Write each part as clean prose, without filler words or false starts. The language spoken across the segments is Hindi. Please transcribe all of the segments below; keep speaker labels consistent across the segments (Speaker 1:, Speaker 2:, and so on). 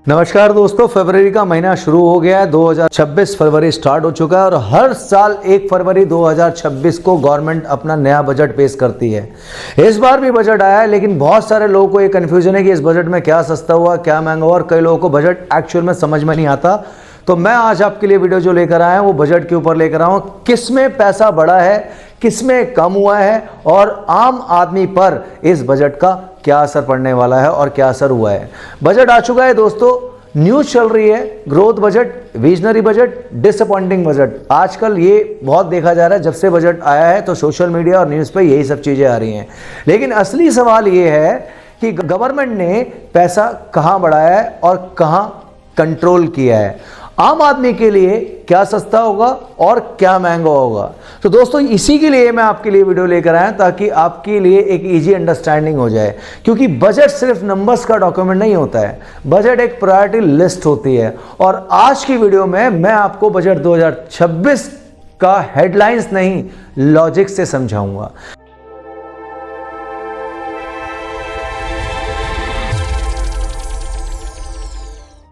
Speaker 1: नमस्कार दोस्तों, फरवरी का महीना शुरू हो गया है। 2026 फरवरी स्टार्ट हो चुका है और हर साल 1 फरवरी 2026 को गवर्नमेंट अपना नया बजट पेश करती है। इस बार भी बजट आया है, लेकिन बहुत सारे लोगों को ये कन्फ्यूजन है कि इस बजट में क्या सस्ता हुआ क्या महंगा हुआ, और कई लोगों को बजट एक्चुअल में समझ में नहीं आता। तो मैं आज आपके लिए वीडियो जो लेकर आया हूँ वो बजट के ऊपर लेकर आया हूँ, किस में पैसा बढ़ा है, किस में कम हुआ है और आम आदमी पर इस बजट का क्या असर पड़ने वाला है और क्या असर हुआ है। बजट आ चुका है दोस्तों, न्यूज चल रही है, growth budget, visionary budget, disappointing budget. आजकल ये बहुत देखा जा रहा है, जब से बजट आया है तो सोशल मीडिया और न्यूज़ पे यही सब चीज़ें आ रही हैं। लेकिन असली सवाल ये है कि गवर्नमेंट ने पैसा कहाँ बढ़ाया है और कहाँ कंट्रोल किया है, आम आदमी के लिए क्या सस्ता होगा और क्या महंगा होगा। तो दोस्तों इसी के लिए मैं आपके लिए वीडियो लेकर आया, ताकि आपके लिए एक इजी अंडरस्टैंडिंग हो जाए। क्योंकि बजट सिर्फ नंबर्स का डॉक्यूमेंट नहीं होता है, बजट एक प्रायोरिटी लिस्ट होती है। और आज की वीडियो में मैं आपको बजट 2026 का हेडलाइंस नहीं, लॉजिक से समझाऊंगा।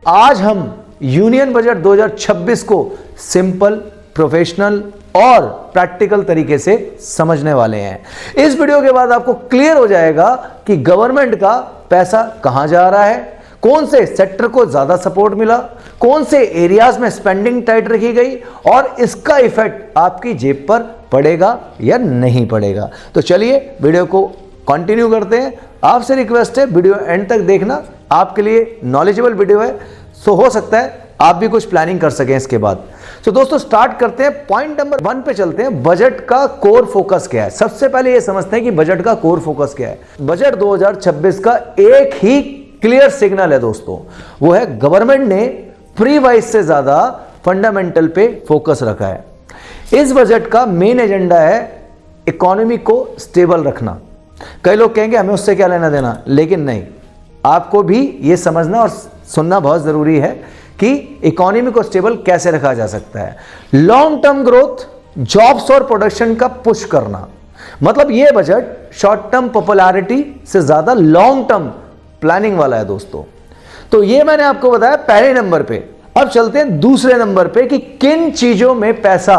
Speaker 1: आज हम यूनियन बजट 2026 को सिंपल, प्रोफेशनल और प्रैक्टिकल तरीके से समझने वाले हैं। इस वीडियो के बाद आपको क्लियर हो जाएगा कि गवर्नमेंट का पैसा कहां जा रहा है, कौन से सेक्टर को ज्यादा सपोर्ट मिला, कौन से एरियाज में स्पेंडिंग टाइट रखी गई और इसका इफेक्ट आपकी जेब पर पड़ेगा या नहीं पड़ेगा। तो चलिए वीडियो को कंटिन्यू करते हैं। आपसे रिक्वेस्ट है वीडियो एंड तक देखना, आपके लिए नॉलेजेबल वीडियो है, सो हो सकता है आप भी कुछ प्लानिंग कर सकें इसके बाद। तो दोस्तों स्टार्ट करते हैं, पॉइंट नंबर 1 पे चलते हैं। बजट का कोर फोकस क्या है। सबसे पहले ये समझते हैं कि बजट का कोर फोकस क्या है। बजट 2026 का एक ही क्लियर सिग्नल है दोस्तों, वो है गवर्नमेंट ने प्री वाइज से ज्यादा फंडामेंटल पे फोकस रखा है। इस बजट का मेन एजेंडा है इकोनॉमी को स्टेबल रखना। कई लोग कहेंगे हमें उससे क्या लेना देना, लेकिन नहीं, आपको भी ये समझना और सुनना बहुत जरूरी है कि इकोनॉमी को स्टेबल कैसे रखा जा सकता है। लॉन्ग टर्म ग्रोथ, जॉब्स और प्रोडक्शन का पुश करना, मतलब ये बजट शॉर्ट टर्म पॉपुलैरिटी से ज्यादा लॉन्ग टर्म प्लानिंग वाला है दोस्तों। तो ये मैंने आपको बताया पहले नंबर पे। अब चलते हैं दूसरे नंबर पे कि किन चीजों में पैसा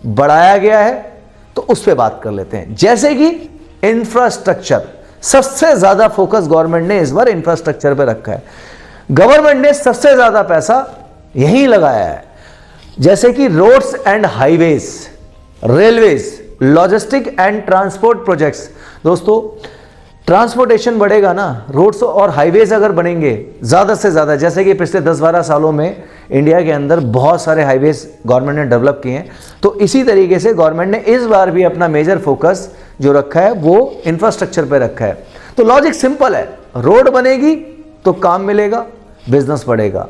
Speaker 1: बढ़ाया गया है, तो उस पर बात कर लेते हैं। जैसे कि इंफ्रास्ट्रक्चर, सबसे ज्यादा फोकस गवर्नमेंट ने इस बार इंफ्रास्ट्रक्चर पे रखा है। गवर्नमेंट ने सबसे ज्यादा पैसा यहीं लगाया है, जैसे कि roads and highways, railways, logistic and transport projects. दोस्तों ट्रांसपोर्टेशन बढ़ेगा ना, रोड्स और हाईवेज अगर बनेंगे ज्यादा से ज्यादा, जैसे कि पिछले 10-12 सालों में इंडिया के अंदर बहुत सारे हाईवेज गवर्नमेंट ने डेवलप किए हैं, तो इसी तरीके से गवर्नमेंट ने इस बार भी अपना मेजर फोकस जो रखा है वो इंफ्रास्ट्रक्चर पे रखा है। तो लॉजिक सिंपल है, रोड बनेगी तो काम मिलेगा, बिजनेस बढ़ेगा,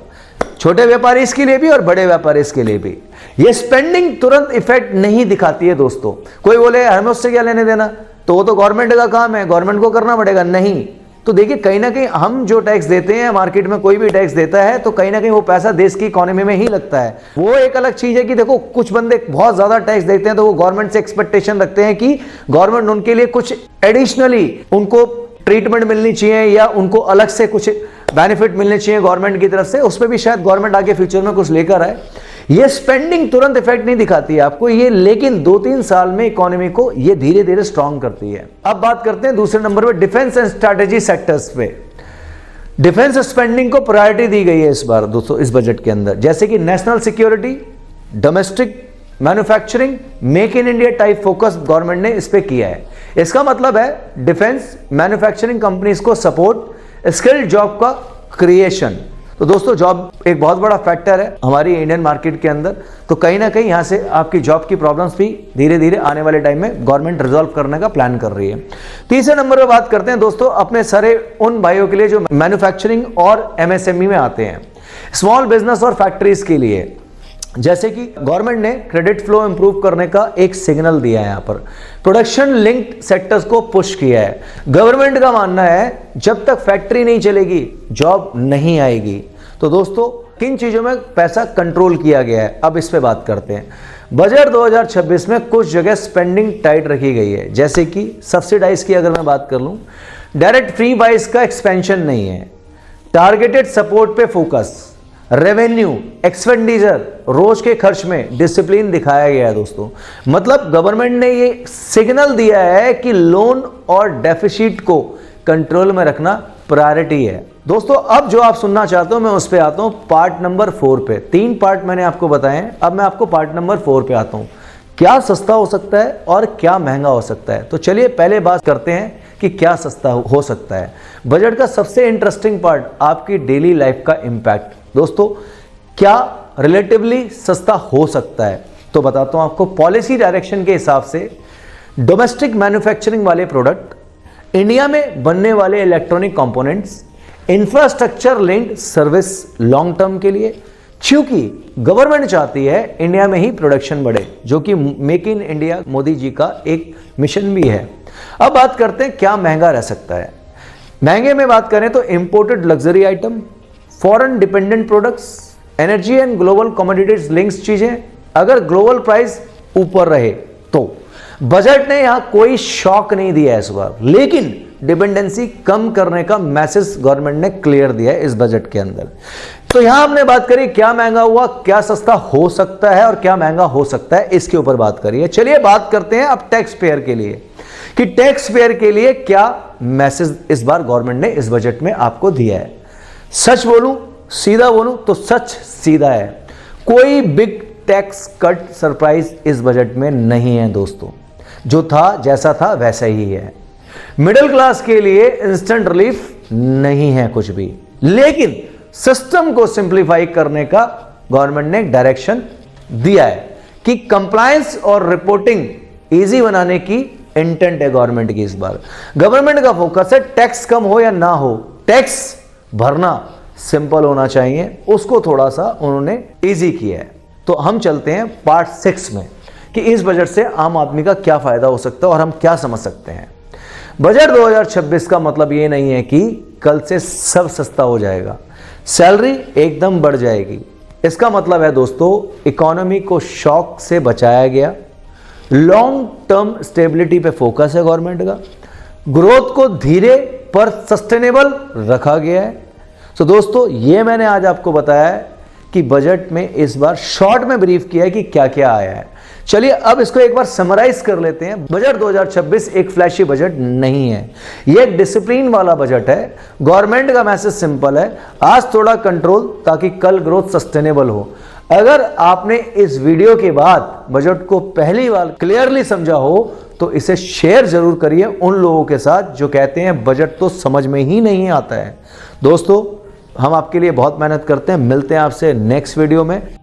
Speaker 1: छोटे व्यापारी के लिए भी और बड़े व्यापारी के लिए भी। ये स्पेंडिंग तुरंत इफेक्ट नहीं दिखाती है दोस्तों। कोई बोले हमें उससे क्या लेने देना, तो वो तो गवर्नमेंट का काम है, गवर्नमेंट को करना पड़ेगा। नहीं, तो देखिए कहीं ना कहीं हम जो टैक्स देते हैं, मार्केट में कोई भी टैक्स देता है तो कहीं ना कहीं वो पैसा देश की इकोनॉमी में ही लगता है। वो एक अलग चीज है कि देखो कुछ बंदे बहुत ज्यादा टैक्स देते हैं तो वो गवर्नमेंट से एक्सपेक्टेशन रखते हैं कि गवर्नमेंट उनके लिए कुछ एडिशनली उनको ट्रीटमेंट मिलनी चाहिए या उनको अलग से कुछ बेनिफिट मिलने चाहिए गवर्नमेंट की तरफ से। उस पर भी शायद गवर्नमेंट आगे फ्यूचर में कुछ लेकर आए। ये स्पेंडिंग तुरंत इफेक्ट नहीं दिखाती है आपको ये, लेकिन 2-3 साल में इकोनॉमी को ये धीरे धीरे स्ट्रांग करती है। अब बात करते हैं दूसरे नंबर पे डिफेंस एंड स्ट्रैटेजी सेक्टर्स पे। डिफेंस स्पेंडिंग को प्रायोरिटी दी गई है इस बार दोस्तों इस बजट के अंदर, जैसे कि national security, domestic manufacturing, make in India type focus government ने इस पे किया है। इसका मतलब है डिफेंस मैन्युफैक्चरिंग कंपनीज को सपोर्ट, स्किल्ड जॉब का क्रिएशन। तो दोस्तों जॉब एक बहुत बड़ा फैक्टर है हमारी इंडियन मार्केट के अंदर, तो कहीं ना कहीं यहां से आपकी जॉब की प्रॉब्लम्स भी धीरे धीरे आने वाले टाइम में गवर्नमेंट रिजॉल्व करने का प्लान कर रही है। तीसरे नंबर पर बात करते हैं दोस्तों अपने सारे उन भाइयों के लिए जो मैन्युफैक्चरिंग और एमएसएमई में आते हैं, स्मॉल बिजनेस और फैक्ट्रीज के लिए। जैसे कि गवर्नमेंट ने क्रेडिट फ्लो इंप्रूव करने का एक सिग्नल दिया है, यहां पर प्रोडक्शन लिंक्ड सेक्टर्स को पुश किया है। गवर्नमेंट का मानना है जब तक फैक्ट्री नहीं चलेगी जॉब नहीं आएगी। तो दोस्तों किन चीजों में पैसा कंट्रोल किया गया है, अब इस पे बात करते हैं। बजट 2026 में कुछ जगह स्पेंडिंग टाइट रखी गई है, जैसे कि सब्सिडाइज की अगर मैं बात कर लूं, डायरेक्ट फ्री बाइज का एक्सपेंशन नहीं है, टारगेटेड सपोर्ट पे फोकस, रेवेन्यू, एक्सपेंडिचर, रोज के खर्च में डिसिप्लिन दिखाया गया है दोस्तों। मतलब गवर्नमेंट ने ये सिग्नल दिया है कि लोन और डेफिसिट को कंट्रोल में रखना प्रायोरिटी है दोस्तों। अब जो आप सुनना चाहते हो मैं उस पे आता हूं, पार्ट नंबर 4 पे। 3 पार्ट मैंने आपको बताए हैं, अब मैं आपको पार्ट नंबर 4 पे आता हूं। क्या सस्ता हो सकता है और क्या महंगा हो सकता है। तो चलिए पहले बात करते हैं कि क्या सस्ता हो सकता है। बजट का सबसे इंटरेस्टिंग पार्ट आपकी डेली लाइफ का इंपैक्ट। दोस्तों क्या रिलेटिवली सस्ता हो सकता है, तो बताता हूं आपको। पॉलिसी डायरेक्शन के हिसाब से डोमेस्टिक मैन्युफैक्चरिंग वाले प्रोडक्ट, इंडिया में बनने वाले electronic components, infrastructure linked service long term के लिए, क्योंकि गवर्नमेंट चाहती है इंडिया में ही प्रोडक्शन बढ़े, जो कि make in India Modi ji का एक मिशन भी है। अब बात करते हैं क्या महंगा रह सकता है। महंगे में बात करें तो imported luxury item, foreign dependent products, energy and global commodities links चीजें, अगर ग्लोबल प्राइस ऊपर रहे तो। बजट ने यहां कोई शॉक नहीं दिया है इस बार, लेकिन डिपेंडेंसी कम करने का मैसेज गवर्नमेंट ने क्लियर दिया है इस बजट के अंदर। तो यहां हमने बात करी क्या महंगा हुआ, क्या सस्ता हो सकता है और क्या महंगा हो सकता है, इसके ऊपर बात करिए। चलिए बात करते हैं अब टैक्स पेयर के लिए कि टैक्स पेयर के लिए क्या मैसेज इस बार गवर्नमेंट ने इस बजट में आपको दिया है। सच बोलूं, सीधा बोलूं तो सच सीधा है, कोई बिग टैक्स कट सरप्राइज इस बजट में नहीं है दोस्तों। जो था जैसा था वैसा ही है। मिडिल क्लास के लिए इंस्टेंट रिलीफ नहीं है कुछ भी, लेकिन सिस्टम को सिंप्लीफाई करने का गवर्नमेंट ने एक डायरेक्शन दिया है कि कंप्लायंस और रिपोर्टिंग इजी बनाने की इंटेंट है गवर्नमेंट की। इस बार गवर्नमेंट का फोकस है टैक्स कम हो या ना हो, टैक्स भरना सिंपल होना चाहिए, उसको थोड़ा सा उन्होंने इजी किया है। तो हम चलते हैं पार्ट 6 में कि इस बजट से आम आदमी का क्या फायदा हो सकता है और हम क्या समझ सकते हैं। बजट 2026 का मतलब ये नहीं है कि कल से सब सस्ता हो जाएगा, सैलरी एकदम बढ़ जाएगी। इसका मतलब है दोस्तों इकोनॉमी को शॉक से बचाया गया, लॉन्ग टर्म स्टेबिलिटी पे फोकस है गवर्नमेंट का, ग्रोथ को धीरे पर सस्टेनेबल रखा गया है। तो दोस्तों ये मैंने आज आपको बताया है कि बजट में इस बार शॉर्ट में ब्रीफ किया है कि क्या क्या आया है। चलिए अब इसको एक बार समराइज कर लेते हैं। बजट 2026 एक फ्लैशी बजट नहीं है, ये एक डिसिप्लिन वाला बजट है। गवर्नमेंट का मैसेज सिंपल है, आज थोड़ा कंट्रोल ताकि कल ग्रोथ सस्टेनेबल हो। अगर आपने इस वीडियो के बाद बजट को पहली बार क्लियरली समझा हो तो इसे शेयर जरूर करिए उन लोगों के साथ जो कहते हैं बजट तो समझ में ही नहीं आता है। दोस्तों हम आपके लिए बहुत मेहनत करते हैं, मिलते हैं आपसे नेक्स्ट वीडियो में।